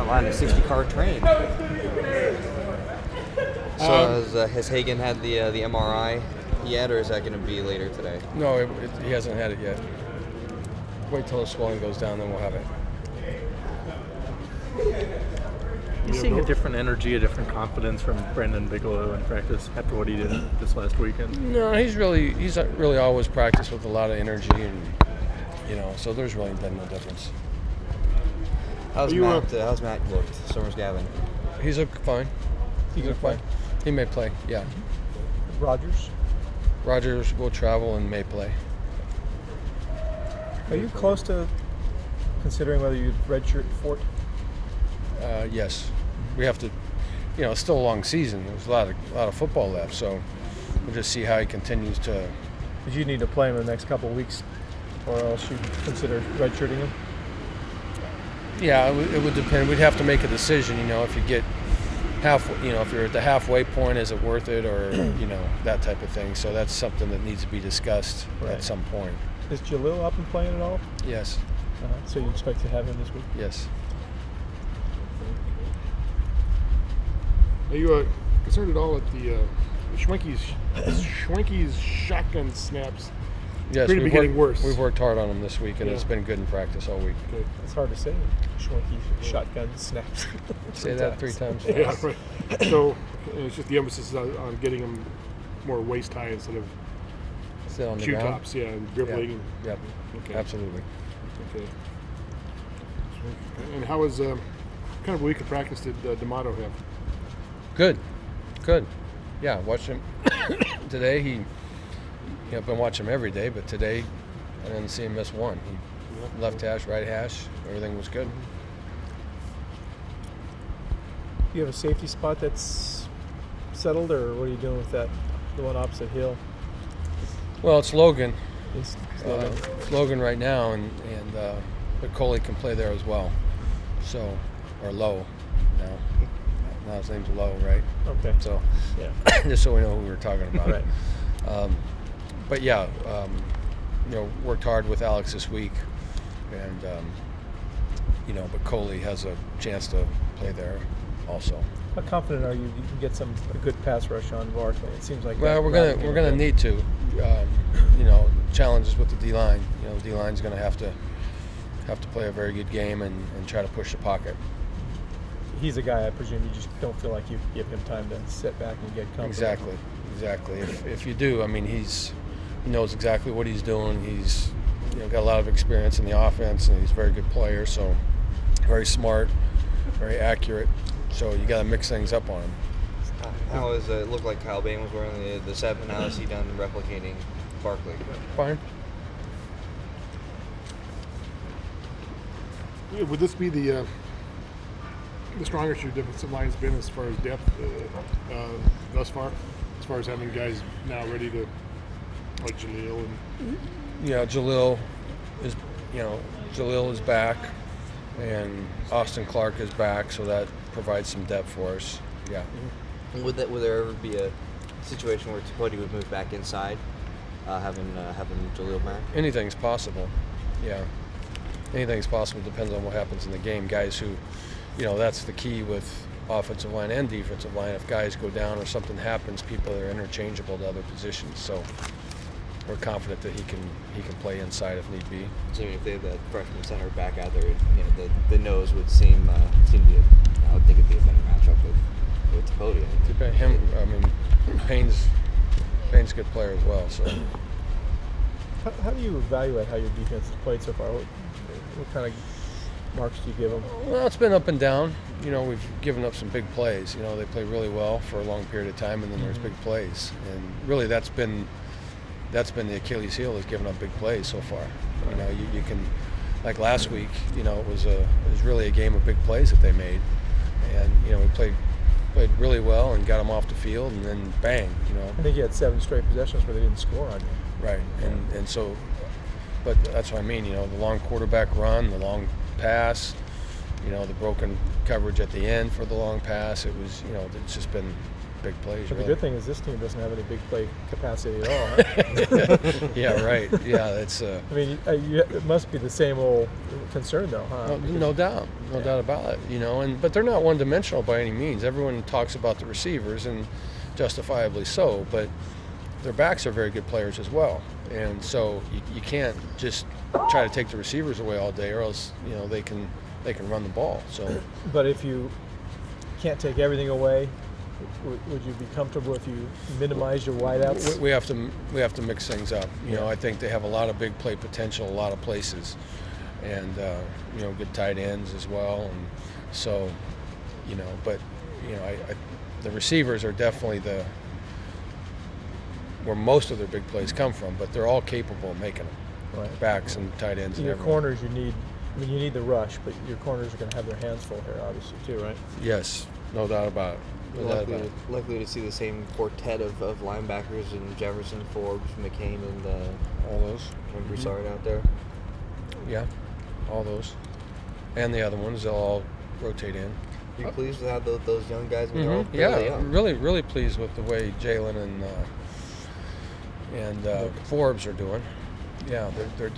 on a 60-car train. So has Hagen had the MRI yet, or is that going to be later today? No, he hasn't had it yet. Wait till the swelling goes down, then we'll have it. You seeing a different energy, a different confidence from Brandon Bigelow in practice after what he did this last weekend? No, he's really always practiced with a lot of energy, and so there's really been no difference. How's Matt looked? Summers Gavin. He's looked fine. He can play. He may play, yeah. Rogers will travel and may play. Are you close to considering whether you'd redshirt Fort? Yes. We have to, it's still a long season. There's a lot of football left, so we'll just see how he continues to. But you need to play him in the next couple of weeks, or else you'd consider redshirting him? Yeah, it would depend. We'd have to make a decision, if you get if you're at the halfway point, is it worth it, or, that type of thing. So that's something that needs to be discussed at some point. Is Jalil up and playing at all? Yes. So you expect to have him this week? Yes. Are you concerned at all at the Schwenke's shotgun snaps? Yes, appear to be getting worse. We've worked hard on them this week, and it's been good in practice all week. Good. It's hard to say. Schwenke's shotgun snaps. Say that 3 times. Yeah, right. So it's just the emphasis on getting them more waist high instead of Sit on the shoe ground. tops, and dribbling. Yep. Okay. Absolutely. Okay. And how was kind of a week of practice did D'Amato have? Good. Yeah, watched him today. I've been watching him every day, but today I didn't see him miss one. He left hash, right hash, everything was good. Do you have a safety spot that's settled, or what are you doing with that? The one opposite Hill? Well, it's Logan. It's It's Logan right now, but Coley can play there as well. So, or Lowe now. Now his name's Lowe, right? Okay. So, Yeah. just so we know who we're talking about. Right. But yeah, worked hard with Alex this week, and but Coley has a chance to play there also. How confident are you can get a good pass rush on Barkley? It seems like Well, we're gonna need to, challenges with the D line. The D line's gonna have to play a very good game and try to push the pocket. He's a guy, I presume, you just don't feel like you give him time to sit back and get comfortable. Exactly. If you do, he knows exactly what he's doing. He's got a lot of experience in the offense, and he's a very good player. So very smart, very accurate. So you got to mix things up on him. How is it looked like Kyle Bain was wearing the 7? How is he done replicating Barkley? Fine. Yeah, would this be the strongest your defensive line's been as far as depth thus far? As far as having guys now ready to, like Jalil and Jalil is back, and Austin Clark is back, so that provides some depth for us. Yeah. Mm-hmm. Would there ever be a situation where Tedford would move back inside, having Jalil back? Anything's possible. Yeah. Anything's possible. Depends on what happens in the game. Guys who, that's the key with offensive line and defensive line. If guys go down or something happens, people are interchangeable to other positions. So we're confident that he can play inside if need be. So if they have that freshman center back out there, the nose would seem to be. I would think it'd be a better matchup with Tedford. Payne's a good player as well. So how do you evaluate how your defense has played so far? What kind of marks do you give them? Well, it's been up and down. We've given up some big plays. They play really well for a long period of time, and then there's big plays. And really, that's been the Achilles heel, is giving up big plays so far. You can, like last week, it was really a game of big plays that they made, and we played really well and got them off the field, and then bang, I think you had 7 straight possessions where they didn't score on you. Right, and so, but that's what I mean. The long quarterback run, the long pass, the broken coverage at the end for the long pass. It was, it's just been big plays. But really. the good thing is this team doesn't have any big play capacity at all. Huh? Yeah, right. Yeah, that's. I mean, it must be the same old concern, though, huh? No doubt, no doubt about it. But they're not one-dimensional by any means. Everyone talks about the receivers, and justifiably so. But their backs are very good players as well, and so you can't just try to take the receivers away all day, or else they can run the ball. So, but if you can't take everything away, would you be comfortable if you minimize your wideouts? We have to mix things up. I think they have a lot of big play potential, a lot of places, and good tight ends as well. And so, but the receivers are definitely where most of their big plays come from. But they're all capable of making them. Right. Backs and tight ends. Your and everyone. corners, you need the rush, but your corners are going to have their hands full here, obviously, too, right? Yes, no doubt about it. Likely to see the same quartet of linebackers in Jefferson, Forbes, McCain, and All those. and Broussard out there. Yeah, all those. And the other ones, they'll all rotate in. Are you pleased with how those young guys? I mean, they're all fairly Yeah, young. really pleased with the way Jalen and Forbes are doing. Yeah, they're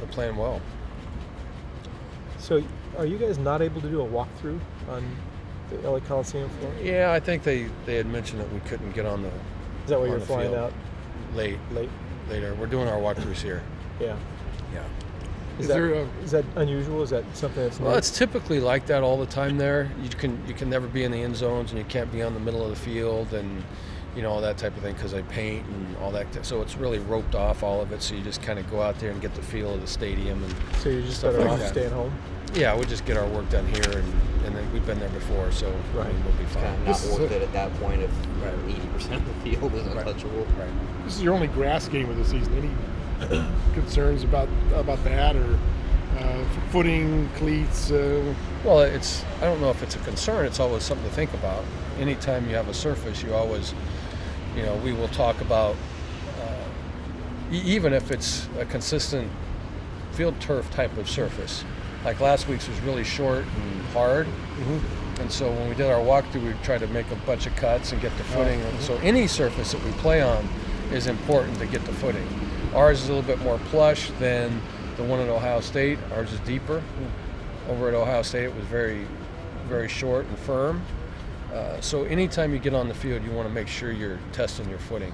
playing well. So, are you guys not able to do a walkthrough on the LA Coliseum floor? Yeah, I think they had mentioned that we couldn't get on the. Is that why on you're the flying field out later? We're doing our walkthroughs here. Yeah. Yeah. Is that unusual? Is that something that's new? Well, it's typically like that all the time there. You can never be in the end zones, and you can't be on the middle of the field, and all that type of thing because they paint and all that. So it's really roped off, all of it. So you just kind of go out there and get the feel of the stadium. And so you're just stuff better like off that. staying home? Yeah, we'll just get our work done here, and then we've been there before, so Right. we'll be It's fine. kind of not worth it at that point if 80% of the field is untouchable. Right. This is your only grass game of the season. Any concerns about that, or footing, cleats? Well, I don't know if it's a concern. It's always something to think about. Anytime you have a surface, you always, we will talk about, even if it's a consistent field turf type of surface. Like last week's was really short and hard. Mm-hmm. And so when we did our walkthrough, we tried to make a bunch of cuts and get the footing. Mm-hmm. So any surface that we play on is important to get the footing. Ours is a little bit more plush than the one at Ohio State. Ours is deeper. Over at Ohio State, it was very, very short and firm. So anytime you get on the field, you want to make sure you're testing your footing.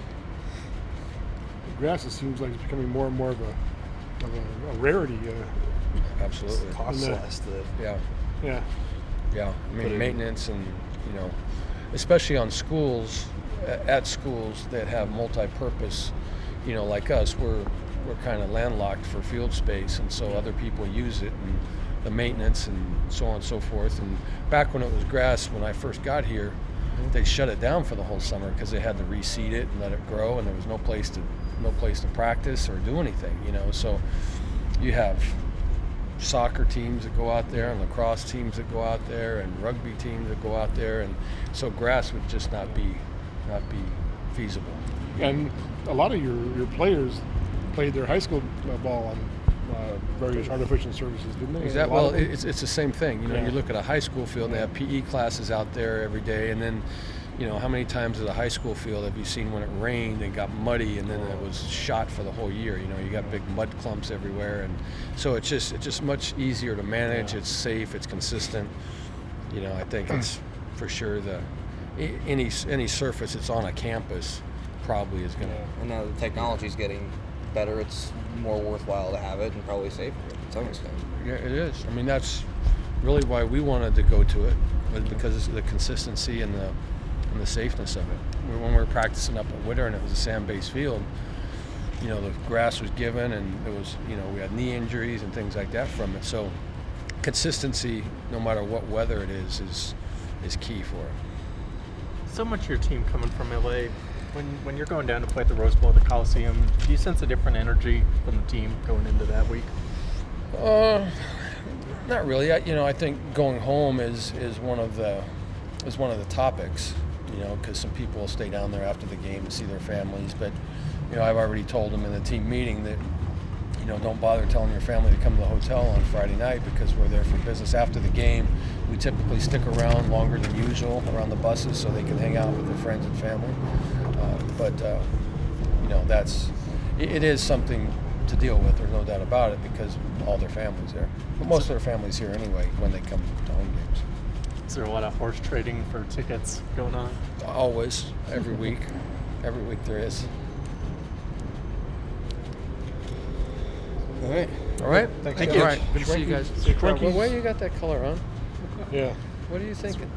Grass, it seems like it's becoming more and more of a rarity. Absolutely. Cost less. Yeah. Yeah. Yeah. I mean, maintenance and, especially on schools, at schools that have multi-purpose, like us, we're kind of landlocked for field space, and so other people use it, and the maintenance and so on and so forth. And back when it was grass, when I first got here, they shut it down for the whole summer because they had to reseed it and let it grow, and there was no place to practice or do anything, So you have soccer teams that go out there, and lacrosse teams that go out there, and rugby teams that go out there, and so grass would just not be feasible. And a lot of your players played their high school ball on various artificial surfaces, didn't they? Exactly. Well, it's the same thing. You look at a high school field, they have PE classes out there every day, and then, how many times at a high school field have you seen when it rained and got muddy, and then it was shot for the whole year? You got big mud clumps everywhere, and so it's just much easier to manage. Yeah. It's safe. It's consistent. I think it's for sure any surface that's on a campus probably is going to. And now the technology's getting better. It's more worthwhile to have it and probably safer to some extent. Yeah, it is. I mean, that's really why we wanted to go to it, was because of the consistency and the safeness of it. When we were practicing up at Witter and it was a sand-based field, the grass was given, and it was, we had knee injuries and things like that from it. So consistency, no matter what weather it is key for it. So much of your team coming from LA. When you're going down to play at the Rose Bowl at the Coliseum, do you sense a different energy from the team going into that week? Not really. I think going home is one of the topics. Because some people will stay down there after the game to see their families. But I've already told them in the team meeting that don't bother telling your family to come to the hotel on Friday night because we're there for business. After the game, we typically stick around longer than usual around the buses so they can hang out with their friends and family. It is something to deal with. There's no doubt about it because all their families there. But most of their families here anyway when they come to home games. Is there a lot of horse trading for tickets going on? Always, every week. Every week there is. All right. All right. Thanks, Thank guys. you. All right. Good to see you guys. Shrinkies. Well, why you got that color on? Yeah. What are you thinking?